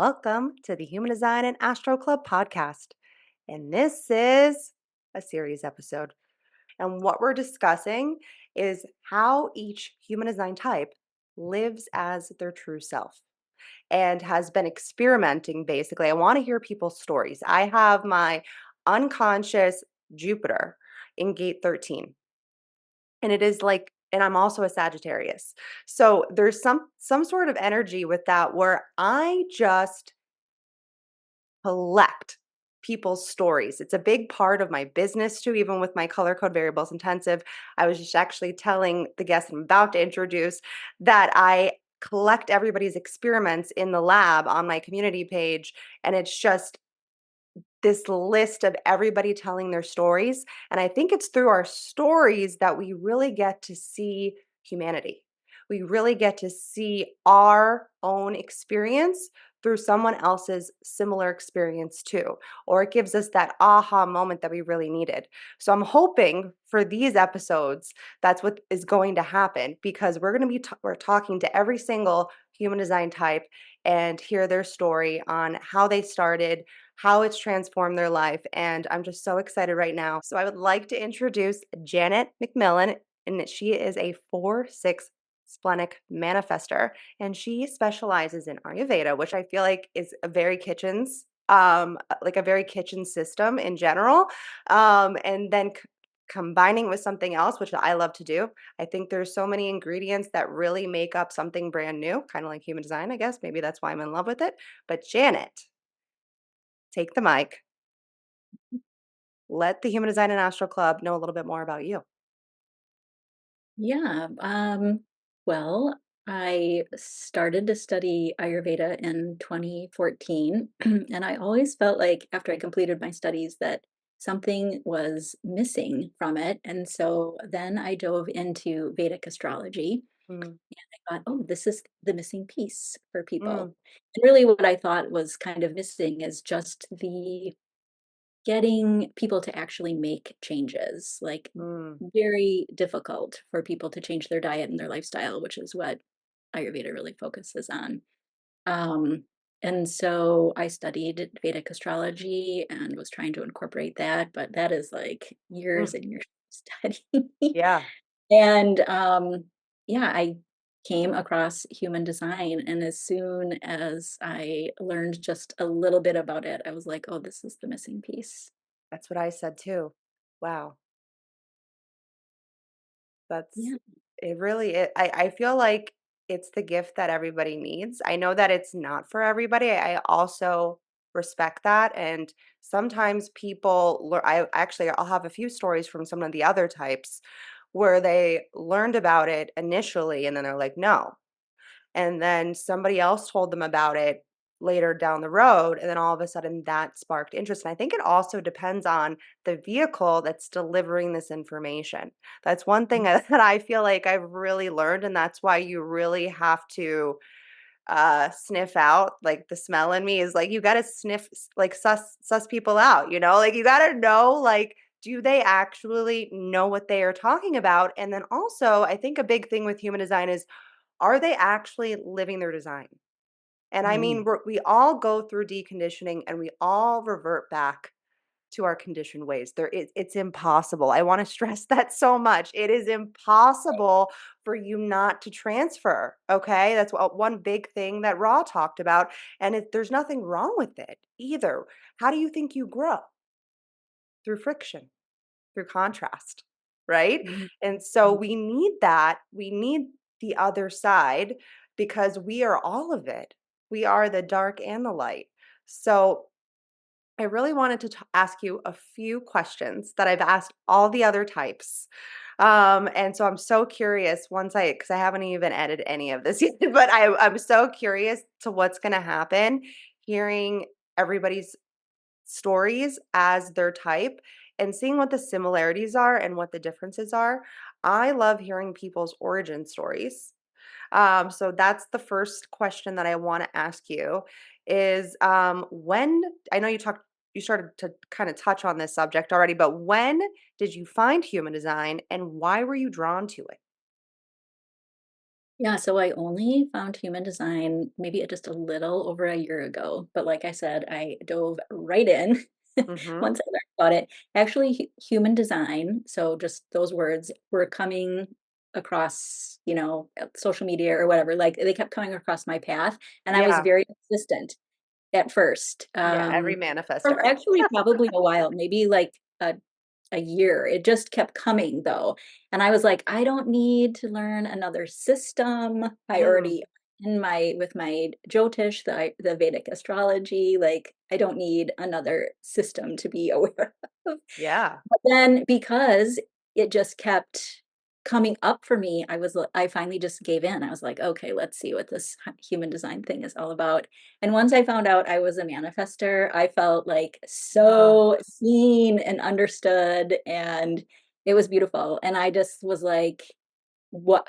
welcome to the Human Design and Astro Club podcast. And this is a series episode. And what we're discussing is how each human design type lives as their true self and has been experimenting basically. I want to hear people's stories. I have my unconscious Jupiter in gate 13. And it is like, and I'm also a Sagittarius. So there's some sort of energy with that where I just collect people's stories. It's a big part of my business too, even with my color code variables intensive. I was just actually telling the guest I'm about to introduce that I collect everybody's experiments in the lab on my community page. And it's just this list of everybody telling their stories. And I think it's through our stories that we really get to see humanity. We really get to see our own experience through someone else's similar experience too. Or it gives us that aha moment that we really needed. So I'm hoping for these episodes, that's what is going to happen because we're going to be we're talking to every single human design type and hear their story on how they started, how it's transformed their life. And I'm just so excited right now. So I would like to introduce Janet McMillian, and she is a 4/6 splenic manifestor, and she specializes in Ayurveda, which I feel like is a very like a very kitchen system in general. And then combining with something else, which I love to do. I think there's so many ingredients that really make up something brand new, kind of like human design, I guess. Maybe that's why I'm in love with it. But Janet, take the mic. Let the Human Design and Astro Club know a little bit more about you. Yeah, well, I started to study Ayurveda in 2014, and I always felt like after I completed my studies that something was missing from it. And so then I dove into Vedic astrology. Mm, I thought, oh, this is the missing piece for mm, people. And really, what I thought was kind of missing is just the getting people to actually make changes, like mm, very difficult for people to change their diet and their lifestyle, which is what Ayurveda really focuses on. Um, and so I studied Vedic astrology and was trying to incorporate that, but that is like years mm. and years of study. Yeah, And yeah, I came across human design. And as soon as I learned just a little bit about it, I was like, oh, this is the missing piece. that's what I said too. Wow, that's Yeah. it. Really, I feel like it's the gift that everybody needs. I know that it's not for everybody. I also respect that, and sometimes people learn. I'll have a few stories from some of the other types where they learned about it initially, and then they're like, no. And then somebody else told them about it later down the road, and then all of a sudden that sparked interest. And I think it also depends on the vehicle that's delivering this information. That's one thing that I feel like I've really learned, and that's why you really have to sniff out, like, the smell in me is like you got to like suss people out, like you got to know, like, do they actually know what they are talking about? And then also I think a big thing with human design is, are they actually living their design? And I mean, Mm. we all go through deconditioning and we all revert back to our conditioned ways. It's impossible. I want to stress that so much. It is impossible for you not to transfer. Okay. That's one big thing that Raw talked about. And there's nothing wrong with it either. How do you think you grow? Through friction, through contrast, right? Mhm. And so Mhm. we need that. We need the other side because we are all of it. We are the dark and the light. So I really wanted to ask you a few questions that I've asked all the other types. And so I'm so curious because I haven't even edited any of this yet, but I'm so curious to what's going to happen hearing everybody's stories as their type and seeing what the similarities are and what the differences are. I love hearing people's origin stories. So that's the first question that I want to ask you is when I know you started to kind of touch on this subject already, but when did you find human design and why were you drawn to it? Yeah, so I only found human design maybe just a little over a year ago, but like I said, I dove right in Mhm. once I learned about it. Actually, human design, so just those words were coming across, social media or whatever. Like they kept coming across my path, and I was Yeah. very resistant at first. Yeah, every For manifester. actually probably a while, maybe like a year. It just kept coming though. And I was like, I don't need to learn another system. I Mm. already in my with my Jyotish, the Vedic astrology, like I don't need another system to be aware of. Yeah. But then because it just kept coming up for me, I finally just gave in. I was like, okay, let's see what this human design thing is all about. And once I found out I was a manifester, I felt like Oh. so seen and understood, and it was beautiful. And I just was like, what,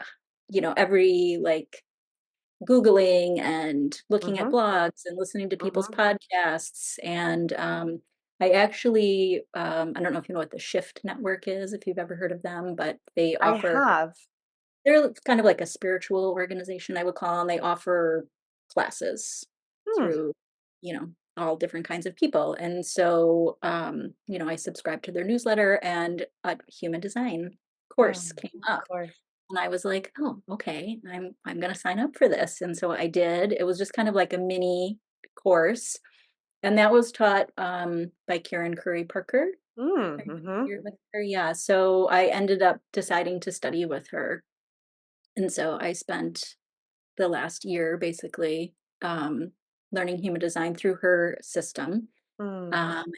every like Googling and looking at Mhm. blogs and listening to people's Mhm. podcasts. And I actually, I don't know if you know what the Shift Network is, if you've ever heard of them, but I have. they're kind of like a spiritual organization, I would call, and they offer classes Hmm. through, all different kinds of people. And so, I subscribed to their newsletter, and a human design Oh, course came of up. course. And I was like, "Oh, okay. I'm gonna sign up for this." And so I did. It was just kind of like a mini course, and that was taught by Karen Curry Parker. Mm, Are you mhm. familiar with her? Yeah. So I ended up deciding to study with her, and so I spent the last year basically learning human design through her system. Mm.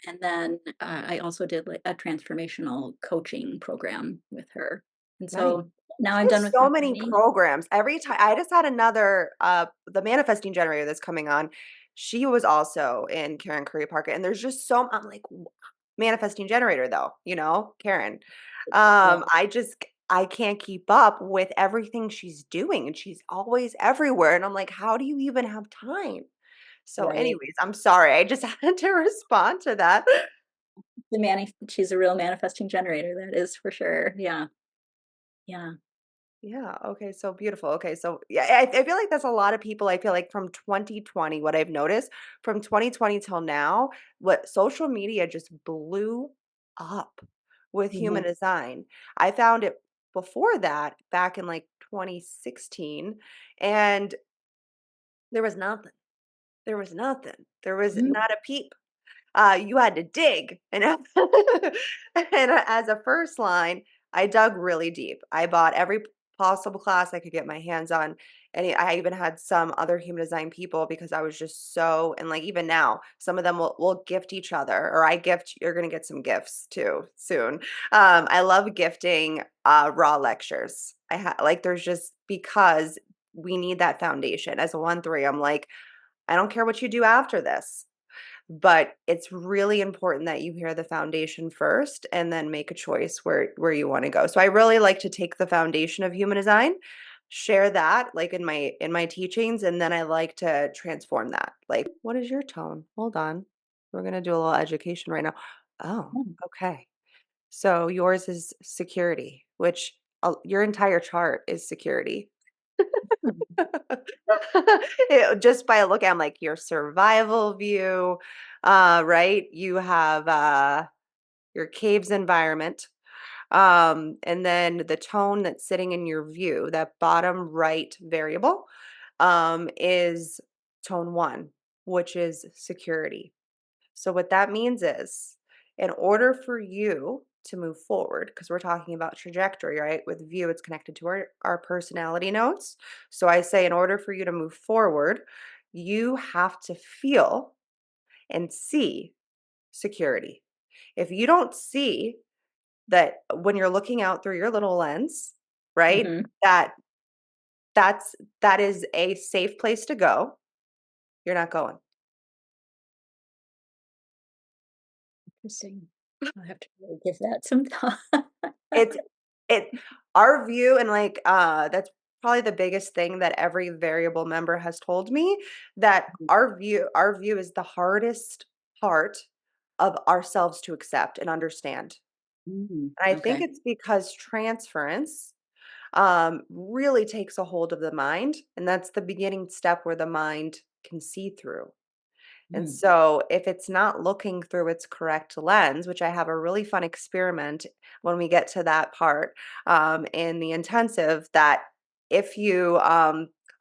And then I also did like a transformational coaching program with her. And Nice. so now She I'm has done with her so many training. programs. Every time I just had another, the manifesting generator that's coming on. She was also in Karen Curry Parker, and there's just so I'm like, manifesting generator though, Karen. Yeah, I can't keep up with everything she's doing, and she's always everywhere. And I'm like, how do you even have time? So, right. anyways, I'm sorry. I just had to respond to that. She's a real manifesting generator, that is for sure. Yeah. Yeah. Yeah. Okay. So beautiful. Okay. So yeah, I feel like that's a lot of people. I feel like from 2020, what I've noticed from 2020 till now, what social media just blew up with human Mhm. design. I found it before that back in like 2016, and there was nothing. There was nothing. There was Mhm. not a peep. You had to dig, and as a first line, I dug really deep. I bought every possible class I could get my hands on, and I even had some other human design people because I was just so and like even now, some of them will gift each other, or I gift. You're gonna get some gifts too soon. I love gifting raw lectures. Like there's just because we need that foundation as a 1-3. I'm like, I don't care what you do after this, but it's really important that you hear the foundation first and then make a choice where you want to go. So I really like to take the foundation of human design, share that like in my teachings, and then I like to transform that. Like, what is your tone? Hold on. We're going to do a little education right now. Oh, Mm. okay. So yours is security, which your entire chart is security. Mhm. Just by looking, I'm like your survival view, right? You have your caves environment, and then the tone that's sitting in your view, that bottom right variable, is tone 1, which is security. So what that means is, in order for you to move forward, because we're talking about trajectory, right? With view, it's connected to our personality notes. So I say, in order for you to move forward, you have to feel and see security. If you don't see that when you're looking out through your little lens, right? Mhm. That that is a safe place to go, you're not going. Interesting. I'll have to really give that some thought. It's it our view and, like, that's probably the biggest thing that every variable member has told me, that our view is the hardest part of ourselves to accept and understand. Mm, And I think okay. it's because transference, really takes a hold of the mind. And that's the beginning step where the mind can see through. And Mm. so, if it's not looking through its correct lens, which I have a really fun experiment when we get to that part in the intensive, that if you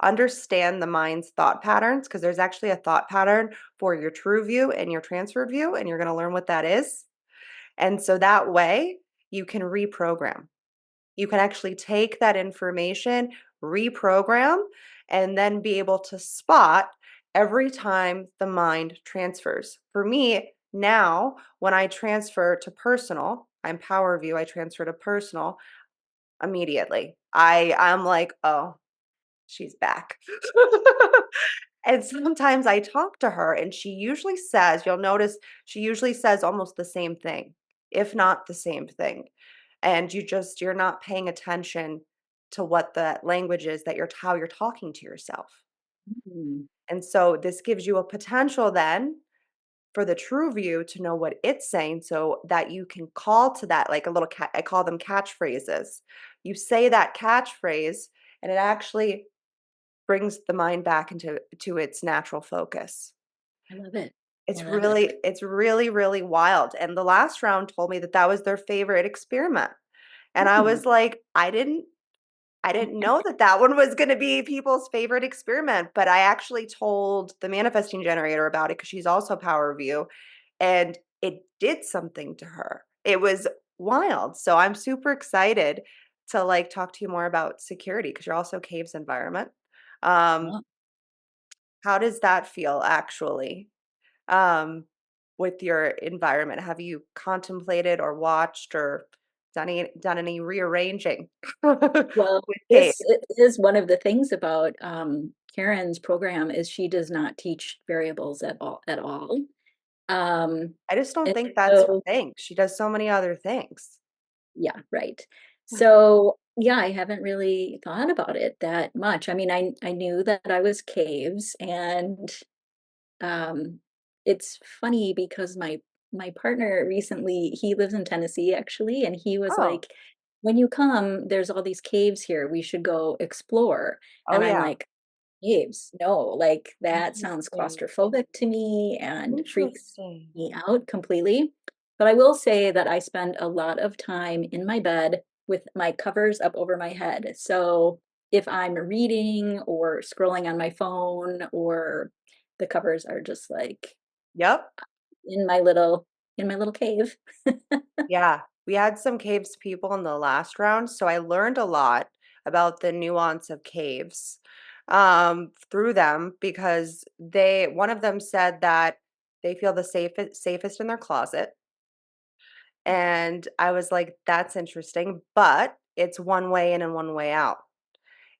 understand the mind's thought patterns, because there's actually a thought pattern for your true view and your transferred view, and you're going to learn what that is. And so that way you can reprogram. You can actually take that information, reprogram, and then be able to spot every time the mind transfers. For me, now, when I transfer to personal, I'm power view, I transfer to personal immediately. I'm like, oh, she's back. And sometimes I talk to her and she usually says, you'll notice she usually says almost the same thing, if not the same thing. And you're not paying attention to what the language is that how you're talking to yourself. Mm. And so this gives you a potential then for the true view to know what it's saying so that you can call to that like a little cat. I call them catchphrases. You say that catchphrase and it actually brings the mind back into to its natural focus. I love it. I It's love it. really it's really, really wild, and the last round told me that that was their favorite experiment, and I Hmm. was like, I didn't know that that one was gonna be people's favorite experiment, but I actually told the manifesting generator about it because she's also power view, and it did something to her. It was wild, so I'm super excited to, like, talk to you more about security because 'cause you're also caves environment. Um, Wow. how does that feel actually, with your environment? Have you contemplated or watched or done any rearranging Well, with this caves? is one of the things about Karen's program is she does not teach variables at all. Um, I just don't and think that's her so thing. She does so many other things. yeah, right. So yeah, I haven't really thought about it that much. I mean, I knew that I was caves, and um, it's funny because my partner recently, he lives in Tennessee actually, and he was Oh, like, "When you come, there's all these caves here. We should go explore." oh And I'm yeah. like, "Caves? No, like that sounds Interesting. claustrophobic to me and freaks Interesting. me out completely." But I will say that I spend a lot of time in my bed with my covers up over my head. So if I'm reading or scrolling on my phone, or the covers are just like Yep. in my little cave. Yeah. We had some caves people in the last round, so I learned a lot about the nuance of caves through them because one of them said that they feel the safest in their closet. And I was like, that's interesting, but it's one way in and one way out.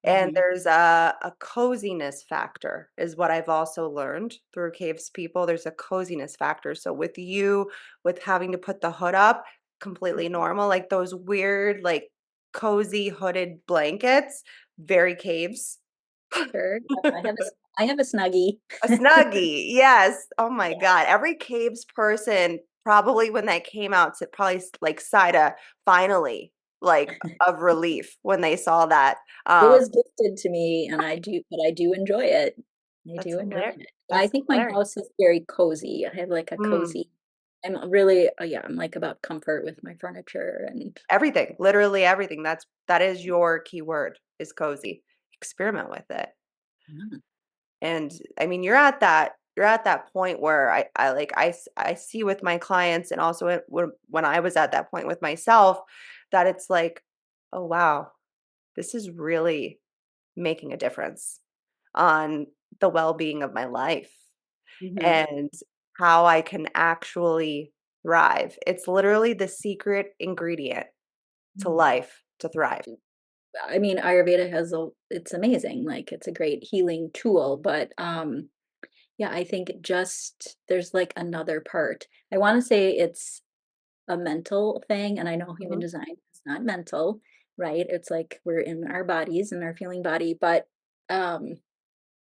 And Mhm. there's a coziness factor is what I've also learned through caves people. There's a coziness factor. So with you, with having to put the hood up, completely normal, like those weird, like cozy hooded blankets, very caves. Sure. Yep, I have a Snuggie. A Snuggie, yes. Oh my Yeah. god, every caves person probably when that came out probably like sighed a finally, like, of relief when they saw that. It Um, was gifted to me, and I do enjoy it. I that's do enjoy hilarious. it. I That's think my hilarious. house is very cozy. I have, like, a Mm, cozy. I'm really yeah, I'm, like, about comfort with my furniture and everything, literally everything. That is your key word, is cozy. Experiment with it. yeah. And I mean, you're at that point where I see with my clients and also when I was at that point with myself that it's like, oh wow, this is really making a difference on the well-being of my life Mhm. and how I can actually thrive. It's literally the secret ingredient to Mm. life to thrive. I mean, Ayurveda has a it's amazing, like, it's a great healing tool, but, yeah, I think just there's, like, another part. I wanna say it's a mental thing, and I know human Mhm. design is not mental, right? It's like we're in our bodies, in our feeling body, but, um,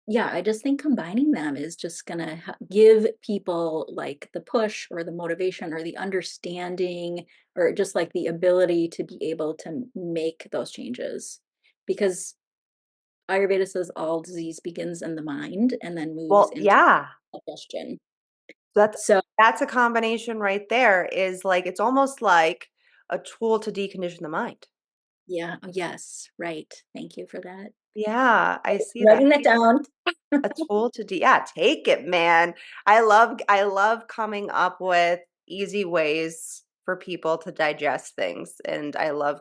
yeah, I just think combining them is just gonna give people, like, the push or the motivation or the understanding or just, like, the ability to be able to make those changes. because Ayurveda says all disease begins in the mind and then moves Well, into yeah. digestion. That's So, that's a combination right there is like it's almost like a tool to decondition the mind. yeah, yes, right. Thank you for that. Yeah, I see that. Writing that down. A tool to yeah, take it, man. I love coming up with easy ways for people to digest things, and I love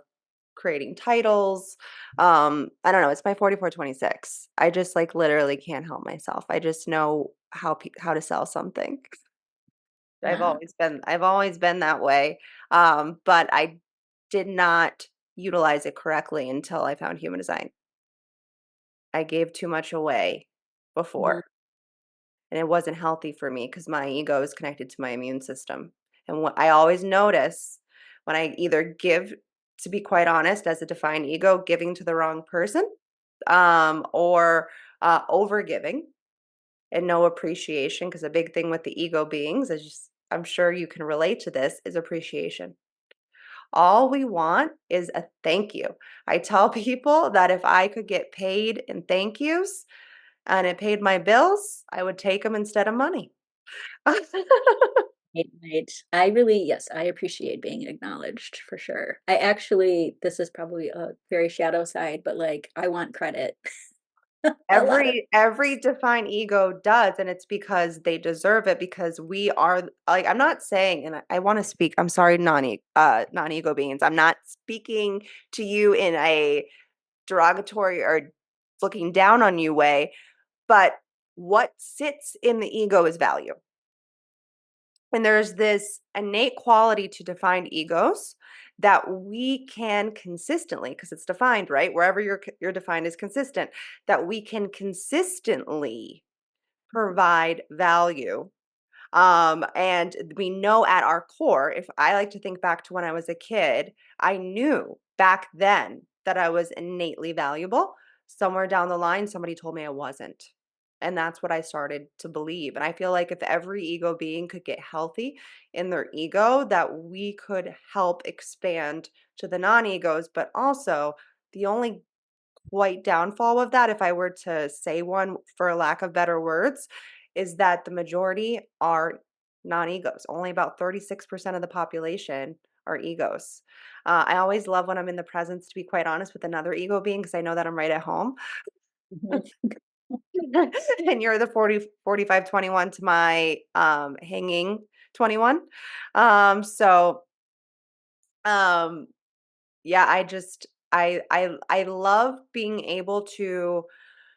creating titles. I don't know, it's my 4426. I just like literally can't help myself. I just know how to sell something. Yeah. I've always been that way. But I did not utilize it correctly until I found human design. I gave too much away Mm, before. And it wasn't healthy for me because my ego is connected to my immune system. And what I always notice when I either give, to be quite honest, as a defined ego, giving to the wrong person, or over giving and no appreciation. Because a big thing with the ego beings, is just, I'm sure you can relate to this, is appreciation. All we want is a thank you. I tell people that if I could get paid in thank yous and it paid my bills, I would take them instead of money. right, right. I really, yes, I appreciate being acknowledged for sure. I actually, this is probably a very shadow side, but like I want credit a lot of. Every defined ego does, and it's because they deserve it because we are like I'm not saying, and I want to speak. I'm sorry, non-ego beings. I'm not speaking to you in a derogatory or looking down on you way, but what sits in the ego is value. And there's this innate quality to defined egos that we can consistently, because it's defined, right? Wherever you're defined is consistent, that we can consistently provide value. And we know at our core, if I like to think back to when I was a kid, I knew back then that I was innately valuable. Somewhere down the line, somebody told me I wasn't. And that's what I started to believe. And I feel like if every ego being could get healthy in their ego, that we could help expand to the non egos. But also, the only quite downfall of that, if I were to say one for lack of better words, is that the majority are non-egos. Only about 36% of the population are egos. I always love when I'm in the presence, to be quite honest, with another ego being because I know that I'm right at home. Mhm. And you're the 40, 45, 21 to my hanging 21. So um yeah, I love being able to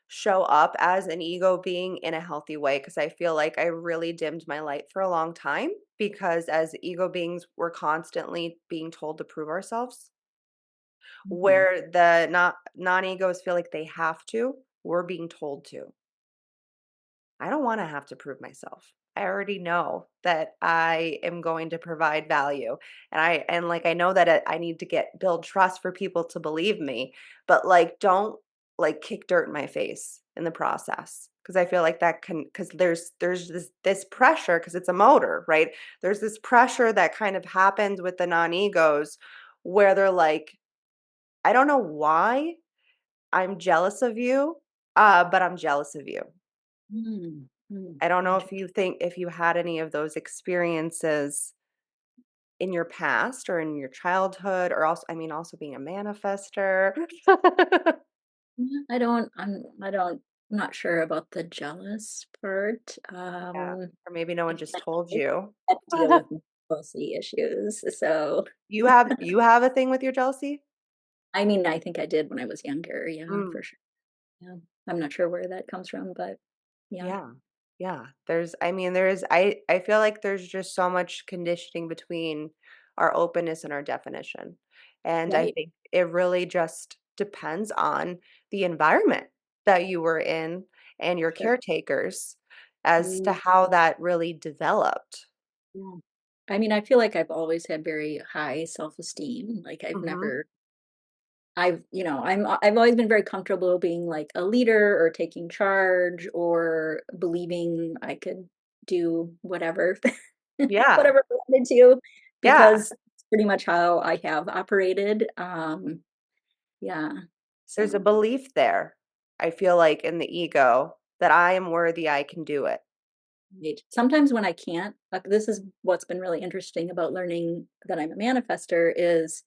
show up as an ego being in a healthy way because I feel like I really dimmed my light for a long time because as ego beings, we're constantly being told to prove ourselves. Mhm. Where the not non-egos feel like they have to, we're being told to. I don't want to have to prove myself. I already know that I am going to provide value. And like I know that I need to get build trust for people to believe me, but like don't like kick dirt in my face in the process because I feel like that can cuz there's this pressure because it's a motor, right? There's this pressure that kind of happens with the non-egos where they're like I don't know why I'm jealous of you, but I'm jealous of you. Mm, mm, I don't know inter- if you had any of those experiences in your past or in your childhood or also I mean, also being a manifester. I don't, I'm not sure about the jealous part. Yeah, or maybe no one just told I you. had to deal with jealousy issues. So, You have a thing with your jealousy? I mean, I think I did when I was younger. Yeah, Mm. for sure. Yeah. I'm not sure where that comes from, but yeah. Yeah. Yeah. There's I mean, I feel like there's just so much conditioning between our openness and our definition. And I Right. think it really just depends on the environment that you were in and your Sure. caretakers as to Mm, how that really developed. yeah. I mean, I feel like I've always had very high self-esteem. Like Mhm. I've always been very comfortable being like a leader or taking charge or believing I could do whatever, Yeah. whatever I wanted to, Yeah. because it's pretty much how I have operated. Yeah. There's a So, belief there, I feel like, in the ego that I am worthy, I can do it. right. Sometimes when I can't, this is what's been really interesting about learning that I'm a manifester is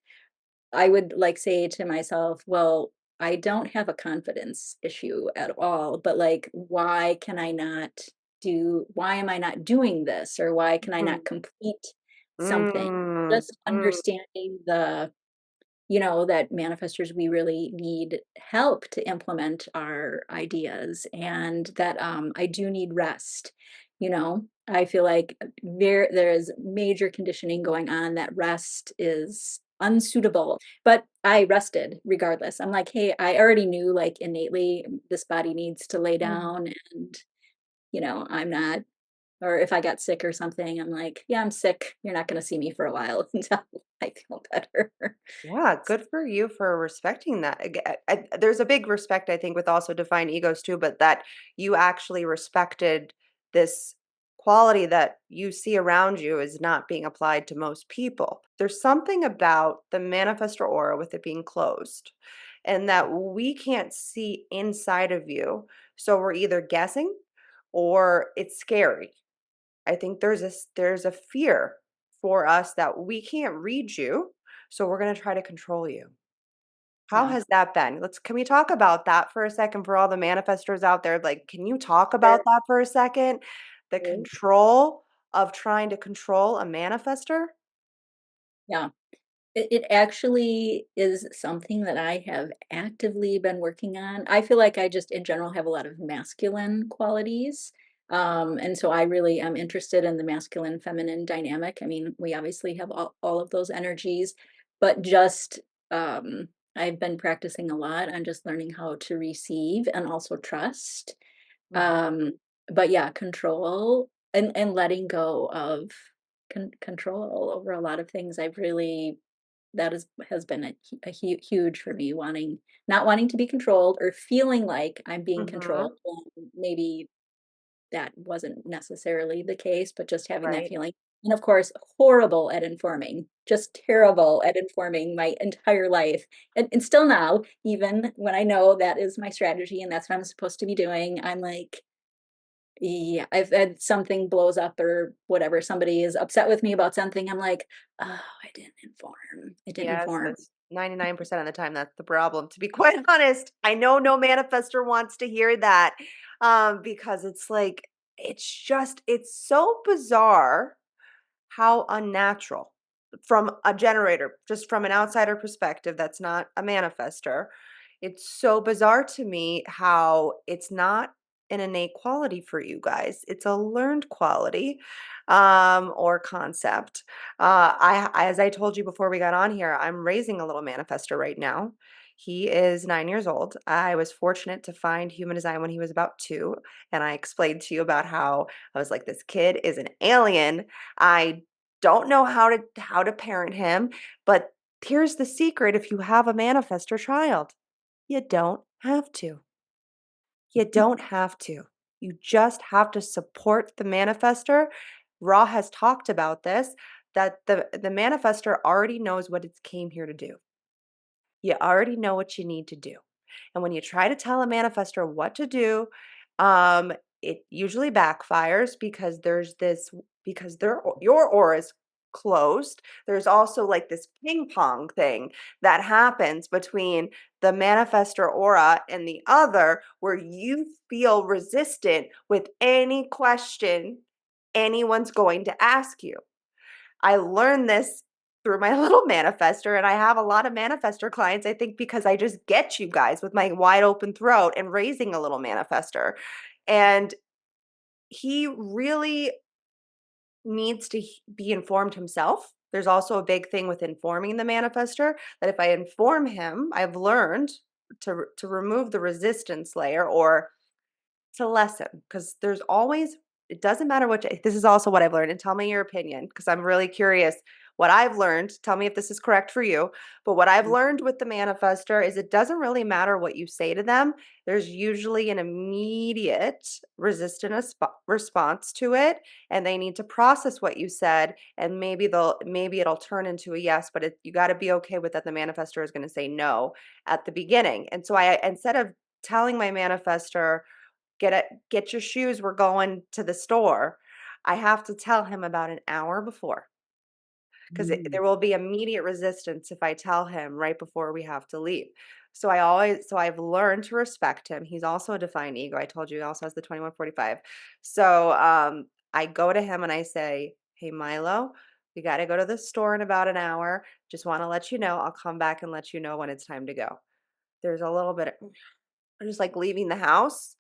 I would like say to myself, well, I don't have a confidence issue at all, but like, why am I not doing this? Or why can I not Mhm. complete something? Mm, Just mm, understanding that manifestors, we really need help to implement our ideas and that I do need rest. I feel like there is major conditioning going on that rest is unsuitable, but I rested regardless. I'm like, hey, I already knew like innately this body needs to lay mm. down, and I'm not, or if I got sick or something, I'm like, yeah, I'm sick, you're not going to see me for a while until I feel better. Yeah, good for you for respecting that. There's a big respect, I think, with also defined egos too, but that you actually respected this quality that you see around you is not being applied to most people. There's something about the manifestor aura with it being closed and that we can't see inside of you. So we're either guessing or it's scary. I think there's a fear for us that we can't read you, so we're gonna try to control you. How Yeah. has that been? Can we talk about that for a second for all the manifestors out there? Like, can you talk about Sure. that for a second? The control of trying to control a manifestor? Yeah. It actually is something that I have actively been working on. I feel like I just in general have a lot of masculine qualities. And so I really am interested in the masculine feminine dynamic. I mean, we obviously have all of those energies, but just I've been practicing a lot on just learning how to receive and also trust. Mhm, Um, but yeah, control and letting go of control over a lot of things. I've really that has been huge for me, not wanting to be controlled or feeling like I'm being mhm, controlled when maybe that wasn't necessarily the case, but just having that right. feeling. And of course, horrible at informing, just terrible at informing my entire life. And still now, even when I know that is my strategy and that's what I'm supposed to be doing, I'm like, yeah, I've had something blows up or whatever, somebody is upset with me about something, I'm like, "Oh, I didn't inform. I didn't Yes, inform." that's 99% of the time, that's the problem, to be quite honest. I know no manifestor wants to hear that, because it's like, it's so bizarre how unnatural from a generator, just from an outsider perspective that's not a manifester. It's so bizarre to me how it's not an innate quality for you guys. It's a learned quality or concept. As I told you before we got on here, I'm raising a little manifester right now. He is 9 years old. I was fortunate to find human design when he was about 2. And I explained to you about how I was like, this kid is an alien. I don't know how to parent him, but here's the secret if you have a manifestor child. You don't have to. You don't have to. You just have to support the manifestor. Ra has talked about this that the manifestor already knows what it came here to do. You already know what you need to do. And when you try to tell a manifestor what to do, um, it usually backfires because your aura is closed. There's also like this ping pong thing that happens between the manifestor aura and the other, where you feel resistant with any question anyone's going to ask you. I learned this through my little manifestor, and I have a lot of manifestor clients, I think, because I just get you guys with my wide open throat and raising a little manifestor. And he really needs to be informed himself. There's also a big thing with informing the manifestor that if I inform him, I've learned to remove the resistance layer or to lessen, because there's always, it doesn't matter what this is also what I've learned, and tell me your opinion because I'm really curious. What I've learned, tell me if this is correct for you, but what I've Mm. learned with the manifester is it doesn't really matter what you say to them. There's usually an immediate response to it, and they need to process what you said, and maybe it'll turn into a yes, but you got to be okay with that the manifester is going to say no at the beginning. And so I instead of telling my manifester, get your shoes, we're going to the store, I have to tell him about an hour before, because Mm. there will be immediate resistance if I tell him right before we have to leave. So I've learned to respect him. He's also a defined ego. I told you he also has the 2145. So I go to him and I say, "Hey Milo, we got to go to the store in about an hour. Just want to let you know. I'll come back and let you know when it's time to go." There's a little bit of just like leaving the house.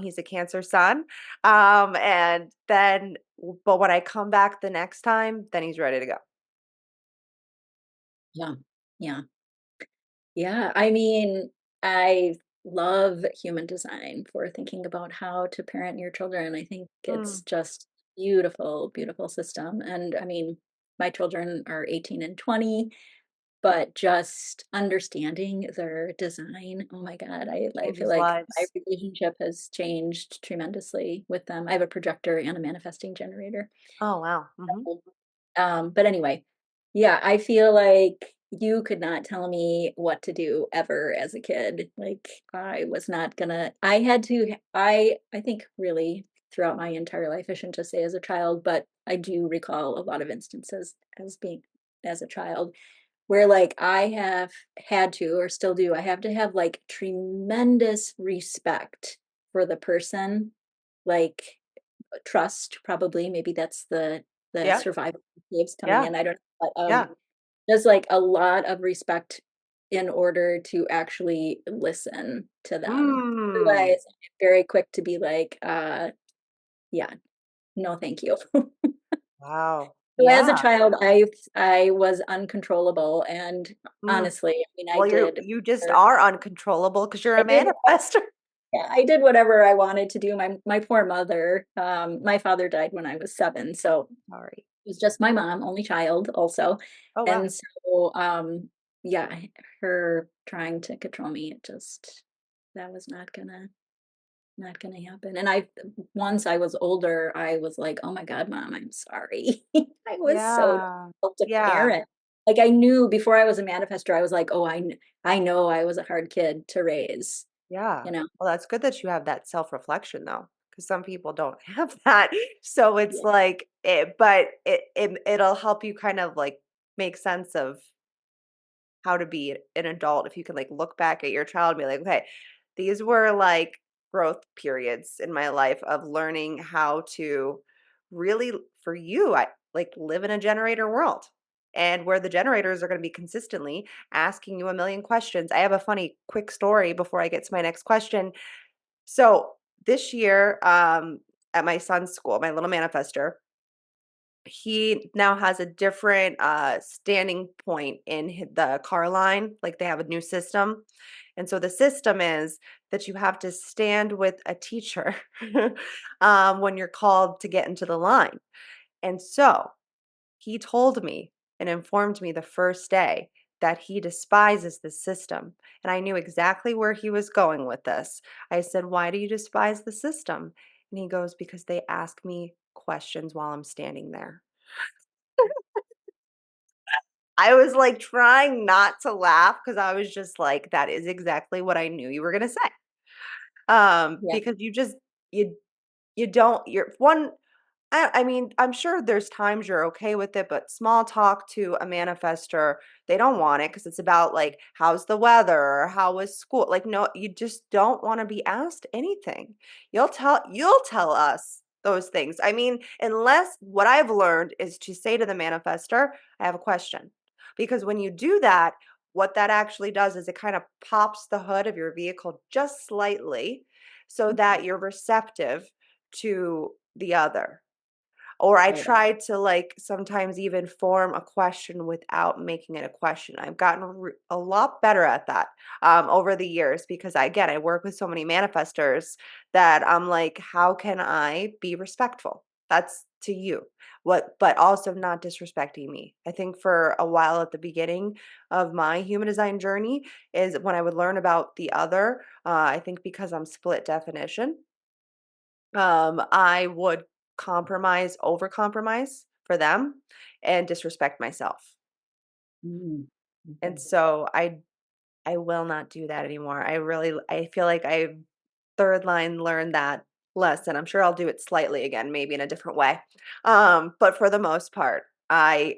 He's a Cancer sun. And then, but when I come back the next time, then he's ready to go. Yeah. Yeah. Yeah, I mean, I love human design for thinking about how to parent your children. I think Mm, it's just beautiful, beautiful system. And I mean, my children are 18 and 20, but just understanding their design, oh my God, I feel changes like my lives. relationship has changed tremendously with them. I have a projector and a manifesting generator. Oh, wow. But anyway, yeah, I feel like you could not tell me what to do ever as a kid. Like I was not gonna I had to I think really throughout my entire life, I shouldn't just say as a child, but I do recall a lot of instances as being as a child where like I have had to or still do, I have to have like tremendous respect for the person, like trust probably, maybe that's the Yeah, survival waves coming yeah, in, I don't know, but, yeah. there's, like, a lot of respect in order to actually listen to them. Mm. Otherwise, I'm very quick to be like, yeah, no, thank you." Wow. So as a Yeah. child, I was uncontrollable, and Mm. honestly, I mean, Well, you just are uncontrollable because you're I a did manifestor. yeah, I did whatever I wanted to do. My poor mother, my father died when I was 7, so Sorry. it was just my mom, only child also, Oh, wow. and so, yeah, her trying to control me, it just that was not gonna happen, and I once I was older, I was like, "Oh my god, mom, I'm sorry." I was so Yeah. difficult to Yeah. parent. Like, I knew before I was a manifestor, I was like, "Oh, I know I was a hard kid to raise," Yeah. you know? Well, that's good that you have that self-reflection though, because some people don't have that. So it's Yeah, like it'll help you kind of like make sense of how to be an adult if you can like look back at your child and be like, okay, these were like growth periods in my life of learning how to really, for you, I like live in a generator world, and where the generators are going to be consistently asking you a million questions. I have a funny quick story before I get to my next question. So this year, at my son's school, my little manifester, he now has a different standing point in the car line. Like they have a new system, and so the system is that you have to stand with a teacher when you're called to get into the line. And so he told me and informed me the first day that he despises the system. And I knew exactly where he was going with this. I said, "Why do you despise the system?" And he goes, "Because they ask me questions while I'm standing there." I was like trying not to laugh because I was just like, that is exactly what I knew you were gonna say. yeah, Because you you don't you're one I mean, I'm sure there's times you're okay with it, but small talk to a manifester, they don't want it because it's about like, how's the weather or how was school? Like, no, you just don't want to be asked anything. You'll tell us those things. I mean, unless what I've learned is to say to the manifester, I have a question. Because when you do that, what that actually does is it kind of pops the hood of your vehicle just slightly so mhm, that you're receptive to the other. Or I right on. try to like sometimes even form a question without making it a question. I've gotten a lot better at that over the years because again, I work with so many manifestors that I'm like, how can I be respectful? That's to you. But also not disrespecting me. I think for a while at the beginning of my human design journey is when I would learn about the other, I think because I'm split definition, I would compromise, over compromise for them and disrespect myself. Mm, And mhm. so I will not do that anymore. I feel like I've third line learned that lesson. I'm sure I'll do it slightly again, maybe in a different way. But for the most part, I'm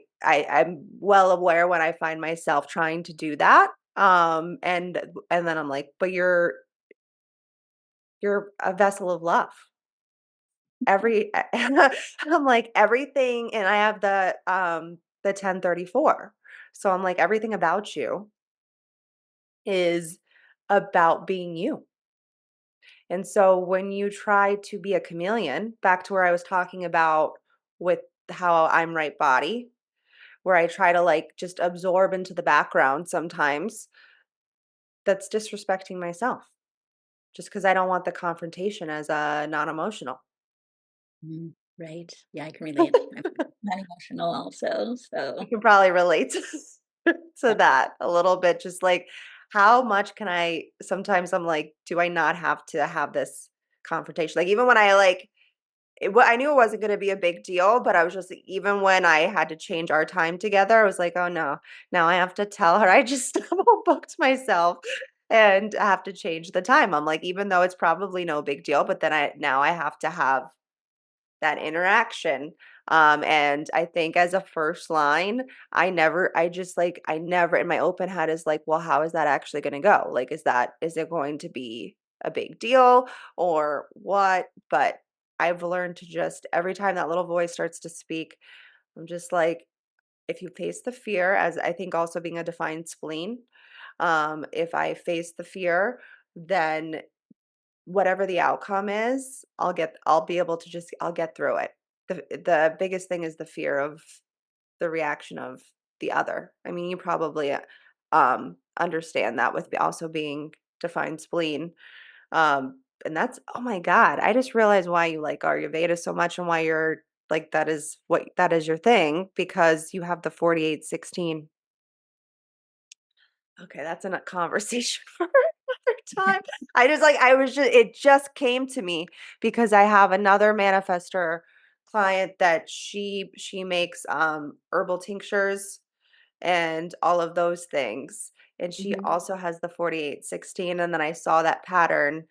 well aware when I find myself trying to do that. And then I'm like, but you're a vessel of love. I'm like everything, and I have the 1034. So I'm like everything about you is about being you. And so when you try to be a chameleon, back to where I was talking about with how I'm right body, where I try to like just absorb into the background sometimes, that's disrespecting myself just because I don't want the confrontation as a non-emotional. Mm, right. Yeah, I can relate. I'm not emotional also, You so can probably relate to yeah. that a little bit. Just like how much can I sometimes I'm like, do I not have to have this confrontation? Like even when I like I knew it wasn't gonna be a big deal, but I was just like, even when I had to change our time together, I was like, "Oh, no. Now I have to tell her I just double booked myself and I have to change the time." I'm like, even though it's probably no big deal, but then I have to have that interaction. And I think as a first line, I never in my open head is like, well, how is that actually going to go? Like, is it going to be a big deal or what? But I've learned to just every time that little voice starts to speak, I'm just like, if you face the fear, as I think also being a defined spleen, if I face the fear, then whatever the outcome is, I'll be able to just I'll get through it. The biggest thing is the fear of the reaction of the other. I mean, you probably understand that with also being defined spleen. And that's oh my God, I just realized why you like Ayurveda so much and why you're like that is your thing because you have the 4816. Okay, that's a conversation for another time. I was just it just came to me because I have another manifestor client that she makes herbal tinctures and all of those things. And she Mhm. also has the 4816 and then I saw that pattern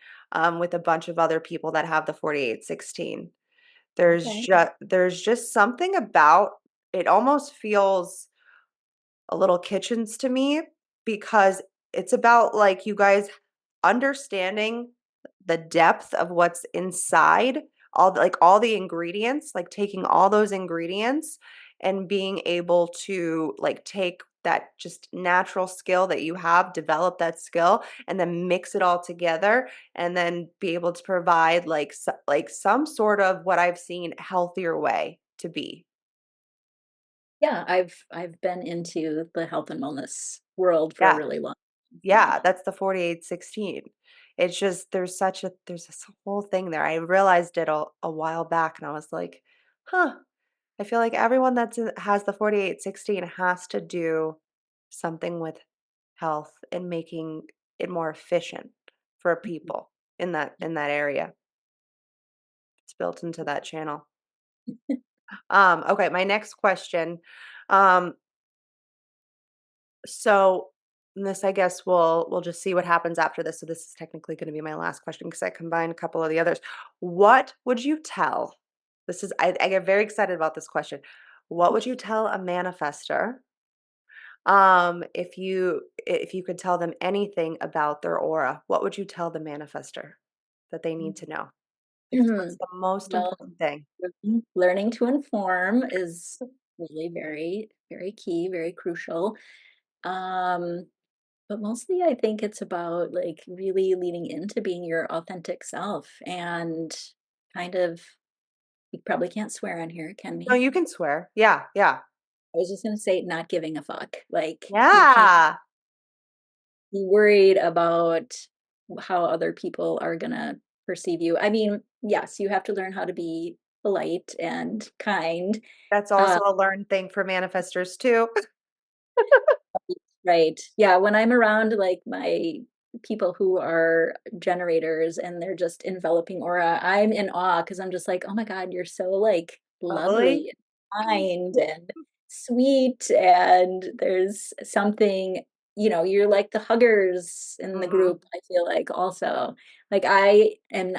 with a bunch of other people that have the 4816. Okay. There's just something about it almost feels a little kitchens to me because it's about like you guys understanding the depth of what's inside all the ingredients, like taking all those ingredients and being able to like take that just natural skill that you have, develop that skill and then mix it all together and then be able to provide like like some sort of what I've seen healthier way to be. Yeah, I've been into the health and wellness world for a Yeah. really long time, yeah. Yeah, that's the 4816. It's just there's this whole thing there. I realized it a while back and I was like, "Huh, I feel like everyone has the 4816 has to do something with health and making it more efficient for Mhm. people in that area. It's built into that channel." Okay, my next question. Um, So, this I guess we'll just see what happens after this. So this is technically going to be my last question because I combined a couple of the others. What would you tell? I get very excited about this question. What would you tell a manifester if you could tell them anything about their aura? What would you tell the manifester that they need to know? Like what's Mhm. the most Well, important thing? learning to inform is really very, very key, very crucial. Um, but mostly I think it's about like really leaning into being your authentic self and kind of we probably can't swear on here, can No, we? you can swear. Yeah, yeah. I was just gonna say not giving a fuck. Like you can't Yeah. be worried about how other people are gonna perceive you. I mean, yes, you have to learn how to be polite and kind. That's Uh, also a learned thing for manifestors too. right. Yeah, when I'm around like my people who are generators and they're just enveloping aura, I'm in awe because I'm just like, oh my God, you're so like Bubbly. lovely and kind and sweet. And there's something, you're like the huggers in the Mhm. group, I feel like also. Like I am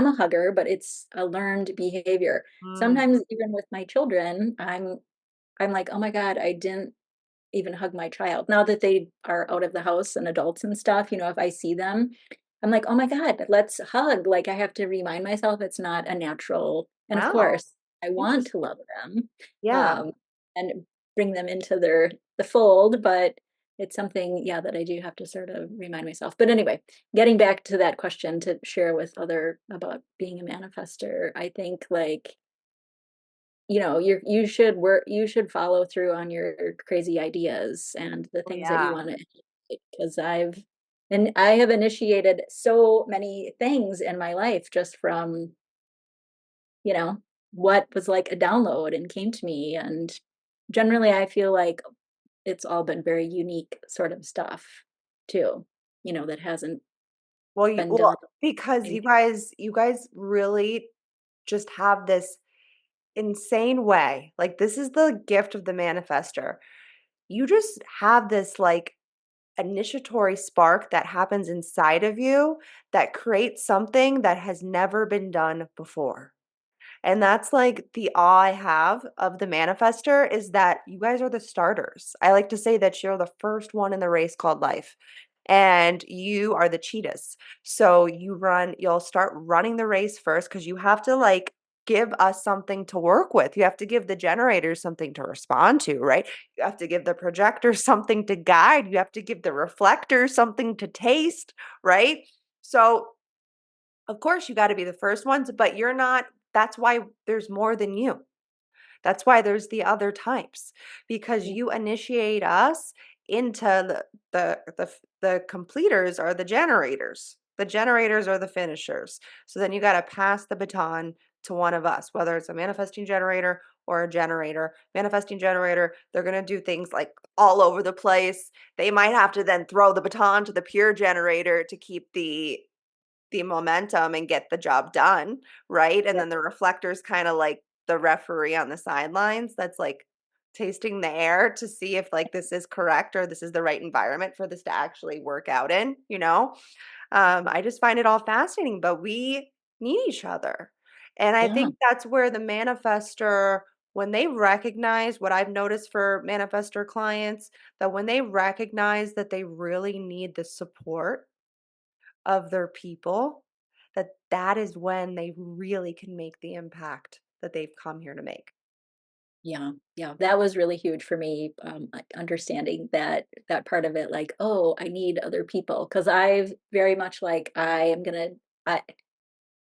a hugger, but it's a learned behavior. Mm. Sometimes even with my children, I'm like, oh my God, I didn't even hug my child. Now that they are out of the house and adults and stuff, if I see them, I'm like, "Oh my god, let's hug." Like, I have to remind myself it's not a natural, and of Wow, course, I want to interesting. love them, Yeah. um, and bring them into the fold, but it's something, yeah, that I do have to sort of remind myself. But anyway, getting back to that question to share with other about being a manifester, I think, like, you should follow through on your crazy ideas and the Oh, things that you yeah. wanna because I have initiated so many things in my life just from, you know, what was like a download and came to me, and generally, I feel like it's all been very unique sort of stuff too, that hasn't been done. Because you guys really just have this insane way. Like, this is the gift of the manifester. You just have this, like, initiatory spark that happens inside of you that creates something that has never been done before. And that's like the awe I have of the manifester is that you guys are the starters. I like to say that you're the first one in the race called life and you are the cheetahs. So you'll start running the race first because you have to like give us something to work with. You have to give the generators something to respond to, right? You have to give the projectors something to guide. You have to give the reflectors something to taste, right? So of course, you gotta be the first ones, but you're not that's why there's more than you. That's why there's the other types, because Yeah, you initiate us into the completers are the generators. The generators are the finishers. So then you gotta pass the baton to one of us, whether it's a manifesting generator or a generator. Manifesting generator, they're gonna do things like all over the place. They might have to then throw the baton to the pure generator to keep the momentum and get the job done, right? And right. then the reflector's kinda like the referee on the sidelines that's, like, tasting the air to see if, like, this is correct or this is the right environment for this to actually work out in, you know? I just find it all fascinating, but we need each other. And I Yeah, think that's where the manifestor when they recognize what I've noticed for manifestor clients, that when they recognize that they really need the support of their people, that is when they really can make the impact that they've come here to make. yeah, yeah. That was really huge for me, like understanding that part of it, like, oh, I need other people because I've very much like I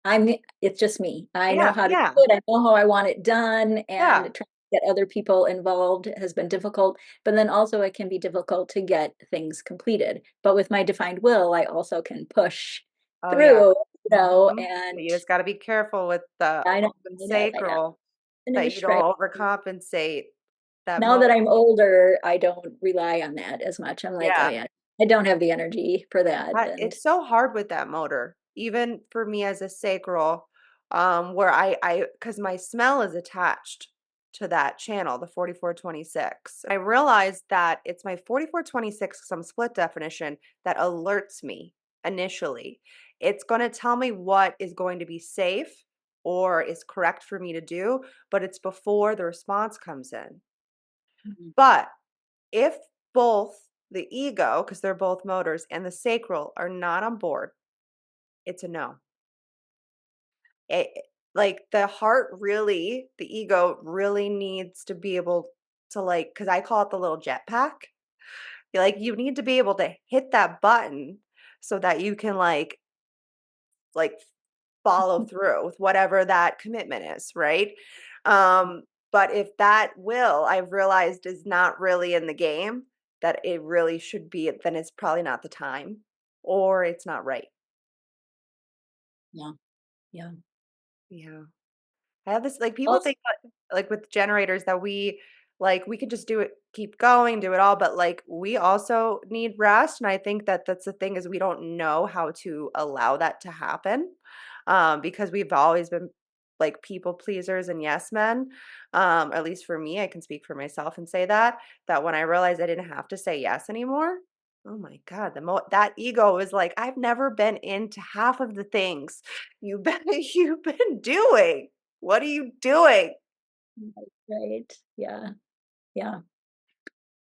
I'm it's just me. I know Yeah, how to do yeah, it. I know how I want it done, and yeah. trying to get other people involved has been difficult. But then also it can be difficult to get things completed. But with my defined will, I also can push Oh, yeah. through, Mhm. and But you just gotta be careful with the I know, open I know, I know. sacral that you Finish right. don't overcompensate that Now that I'm motor. older, I don't rely on that as much. I'm like, "Oh, Yeah. yeah, I don't have the energy for that," and It's so hard with that motor, even for me as a sacral, where because my smell is attached to that channel, the 4426. I realized that it's my 4426, some split definition, that alerts me initially. It's going to tell me what is going to be safe or is correct for me to do, but it's before the response comes in. Mhm. But if both the ego, because they're both motors, and the sacral are not on board, it's a no. Like the heart really, the ego really needs to be able to like, because I call it the little jetpack. Like you need to be able to hit that button so that you can like follow through with whatever that commitment is, right? But if that will, I've realized is not really in the game, that it really should be, then it's probably not the time or it's not right. Yeah, yeah. Yeah. I have this like, people Also, think that, like, with generators that we can just do it keep going, do it all, but, like, we also need rest, and I think that that's the thing is we don't know how to allow that to happen, because we've always been, like, people pleasers and yes men, at least for me, I can speak for myself and say that when I realized I didn't have to say yes anymore, oh my god, that ego was like, "I've never been into half of the things you've been you've been doing. What are you doing?" right. Yeah. Yeah.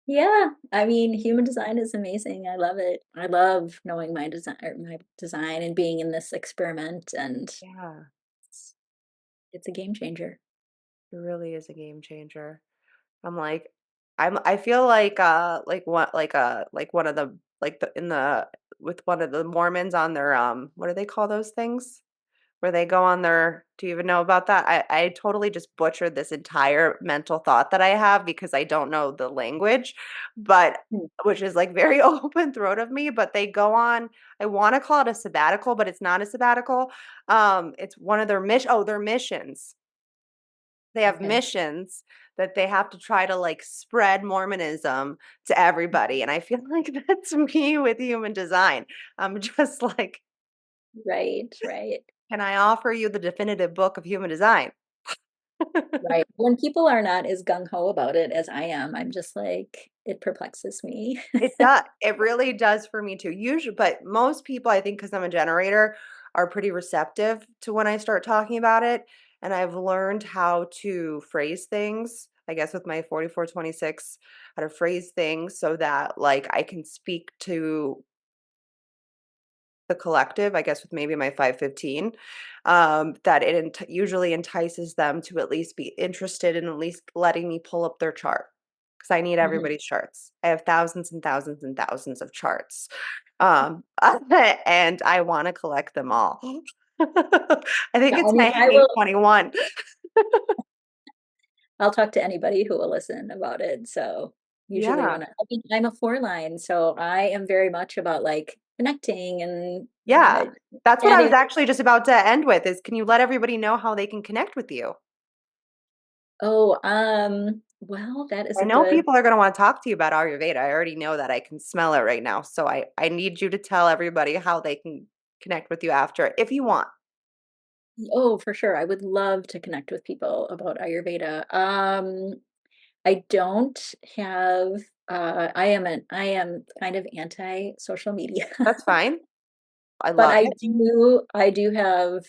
Yeah. I mean, human design is amazing. I love it. I love knowing my design and being in this experiment, and Yeah, it's, it's a game changer. it really is a game changer. I'm like I feel like what like one of the like the in the with one of the Mormons on their what do they call those things? Where they go on their do you even know about that? I totally just butchered this entire mental thought that I have because I don't know the language, but Hmm. which is like very open throat of me, but they go on I want to call it a sabbatical, but it's not a sabbatical. It's one of their missions. They have Okay. missions that they have to try to like spread Mormonism to everybody. And I feel like that's me with human design. I'm just like, Right. Right. can I offer you the definitive book of human design? Right. When people are not as gung ho about it as I am, I'm just like, it perplexes me. It does. It really does for me too. Usually, but most people, I think, because I'm a generator, are pretty receptive to when I start talking about it. And I've learned how to phrase things, I guess, with my 4426, how to phrase things so that like I can speak to the collective, I guess, with maybe my 515, that it usually entices them to at least be interested in at least letting me pull up their chart because I need Mhm. everybody's charts. I have thousands and thousands and thousands of charts, and I want to collect them all. I think Yeah, I it's mean, my hanging 21. I'll talk to anybody who will listen about it. So usually Yeah, I mean, I'm a four line, so I am very much about like connecting and yeah. That's what I was adding. actually just about to end with. Is can you let everybody know how they can connect with you? Oh, well, that is I a know good. people are gonna wanna talk to you about Ayurveda. I already know that, I can smell it right now, so I need you to tell everybody how they can connect with you after, if you want. Oh, for sure. I would love to connect with people about Ayurveda. I don't have I am kind of anti social media. That's fine. I But love it. I do have,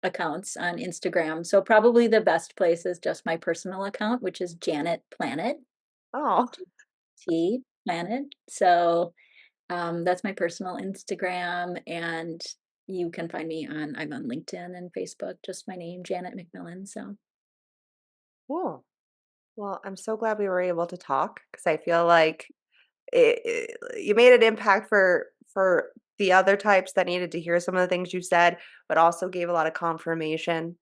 accounts on Instagram, so probably the best place is just my personal account, which is Janet Planet, Oh, T Planet. So, that's my personal Instagram, and you can find me I'm on LinkedIn and Facebook, just my name, Janet McMillian, so cool. Well, I'm so glad we were able to talk because I feel like it you made an impact for the other types that needed to hear some of the things you said, but also gave a lot of confirmation,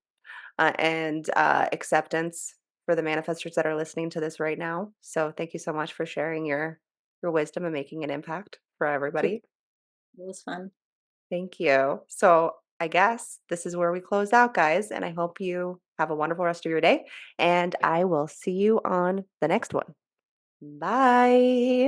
and, acceptance for the manifestors that are listening to this right now. So thank you so much for sharing your wisdom and making an impact for sure, everybody. it was fun. Thank you. So I guess this is where we close out, guys, and I hope you have a wonderful rest of your day, and I will see you on the next one. Bye.